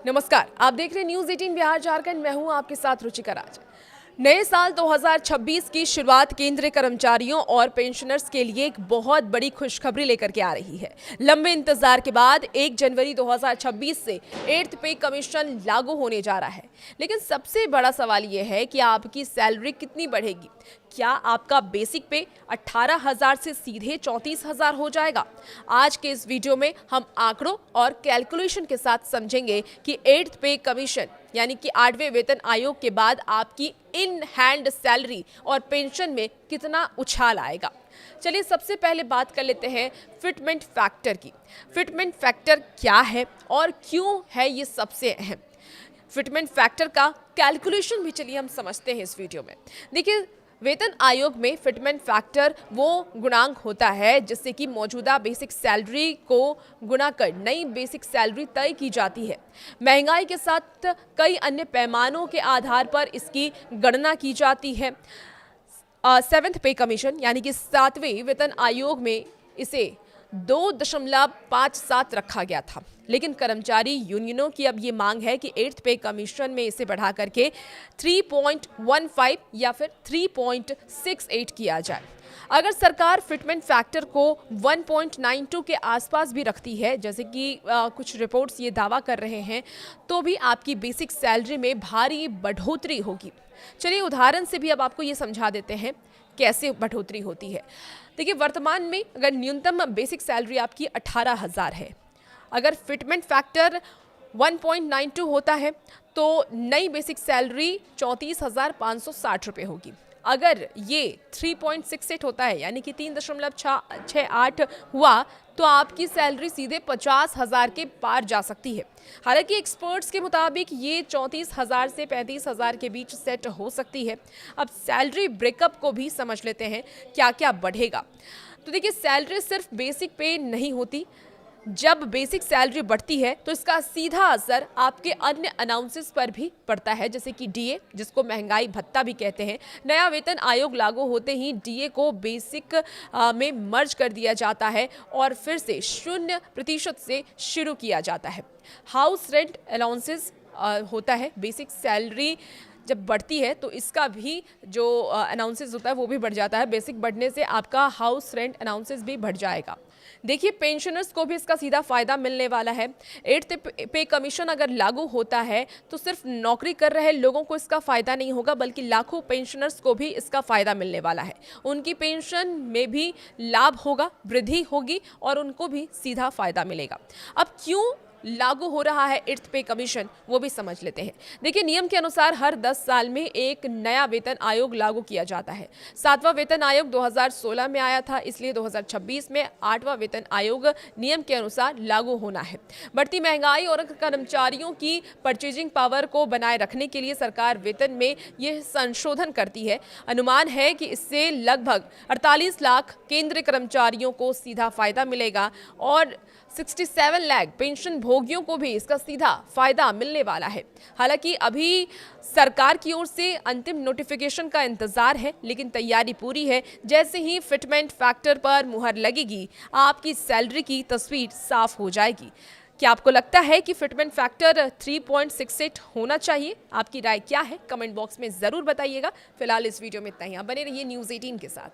नमस्कार, आप देख रहे हैं न्यूज 18 बिहार झारखंड। मैं हूं आपके साथ रुचिका राज। नए साल 2026 की शुरुआत केंद्रीय कर्मचारियों और पेंशनर्स के लिए एक बहुत बड़ी खुशखबरी लेकर के आ रही है। लंबे इंतजार के बाद 1 जनवरी 2026 से 8th पे कमीशन लागू होने जा रहा है। लेकिन सबसे बड़ा सवाल यह है कि आपकी सैलरी कितनी बढ़ेगी। क्या आपका बेसिक पे 18,000 से सीधे 34,000 हो जाएगा? आज के इस वीडियो में हम आंकड़ों और कैलकुलेशन के साथ समझेंगे कि 8th पे कमीशन यानी कि 8वें वेतन आयोग के बाद आपकी इन हैंड सैलरी और पेंशन में कितना उछाल आएगा। चलिए सबसे पहले बात कर लेते हैं फिटमेंट फैक्टर की। फिटमेंट फैक्टर क्या है और क्यों है ये सबसे अहम। फिटमेंट फैक्टर का कैलकुलेशन भी चलिए हम समझते हैं इस वीडियो में। देखिए, वेतन आयोग में फिटमेंट फैक्टर वो गुणांक होता है जिससे कि मौजूदा बेसिक सैलरी को गुणा कर नई बेसिक सैलरी तय की जाती है। महंगाई के साथ कई अन्य पैमानों के आधार पर इसकी गणना की जाती है। 7th पे कमीशन यानी कि 7वें वेतन आयोग में इसे 2.57 रखा गया था, लेकिन कर्मचारी यूनियनों की अब ये मांग है कि 8th पे कमीशन में इसे बढ़ा करके 3.15 या फिर 3.68 किया जाए। अगर सरकार फिटमेंट फैक्टर को 1.92 के आसपास भी रखती है, जैसे कि कुछ रिपोर्ट्स ये दावा कर रहे हैं, तो भी आपकी बेसिक सैलरी में भारी बढ़ोतरी होगी। चलिए उदाहरण से भी अब आपको ये समझा देते हैं कैसे बढ़ोतरी होती है। देखिए, वर्तमान में अगर न्यूनतम बेसिक सैलरी आपकी 18,000 है, अगर फिटमेंट फैक्टर 1.92 होता है तो नई बेसिक सैलरी 34,560 रुपये होगी। अगर ये 3.68 होता है यानी कि 3.68 हुआ तो आपकी सैलरी सीधे 50,000 के पार जा सकती है। हालांकि एक्सपर्ट्स के मुताबिक ये 34,000 से 35,000 के बीच सेट हो सकती है। अब सैलरी ब्रेकअप को भी समझ लेते हैं क्या क्या बढ़ेगा। तो देखिए, सैलरी सिर्फ बेसिक पे नहीं होती। जब बेसिक सैलरी बढ़ती है तो इसका सीधा असर आपके अन्य अनाउंसेस पर भी पड़ता है, जैसे कि डीए, जिसको महंगाई भत्ता भी कहते हैं। नया वेतन आयोग लागू होते ही डीए को बेसिक में मर्ज कर दिया जाता है और फिर से 0% से शुरू किया जाता है। हाउस रेंट अलाउंसेस होता है। बेसिक सैलरी जब बढ़ती है तो इसका भी जो अनाउंसेस होता है वो भी बढ़ जाता है। बेसिक बढ़ने से आपका हाउस रेंट अनाउंसेस भी बढ़ जाएगा। देखिए, पेंशनर्स को भी इसका सीधा फायदा मिलने वाला है। 8th पे कमीशन अगर लागू होता है तो सिर्फ नौकरी कर रहे लोगों को इसका फायदा नहीं होगा, बल्कि लाखों पेंशनर्स को भी इसका फायदा मिलने वाला है। उनकी पेंशन में भी लाभ होगा, वृद्धि होगी और उनको भी सीधा फायदा मिलेगा। अब क्यों लागू हो रहा है 8th पे कमीशन, वो भी समझ लेते हैं। देखिए, नियम के अनुसार हर 10 साल में एक नया वेतन आयोग लागू किया जाता है। 7वां वेतन आयोग 2016 में आया था, इसलिए 2026 में 8वां वेतन आयोग नियम के अनुसार लागू होना है। बढ़ती महंगाई और कर्मचारियों की परचेजिंग पावर को बनाए रखने के लिए सरकार वेतन में यह संशोधन करती है। अनुमान है कि इससे लगभग 48 लाख केंद्रीय कर्मचारियों को सीधा फायदा मिलेगा और 67 लाख पेंशन भोगियों को भी इसका सीधा फायदा मिलने वाला है। हालांकि अभी सरकार की ओर से अंतिम नोटिफिकेशन का इंतजार है, लेकिन तैयारी पूरी है। जैसे ही फिटमेंट फैक्टर पर मुहर लगेगी, आपकी सैलरी की तस्वीर साफ हो जाएगी। क्या आपको लगता है कि फिटमेंट फैक्टर 3.68 होना चाहिए? आपकी राय क्या है? कमेंट बॉक्स में जरूर बताइएगा। फिलहाल इस वीडियो में इतना ही। आप बने रहिए न्यूज 18 के साथ।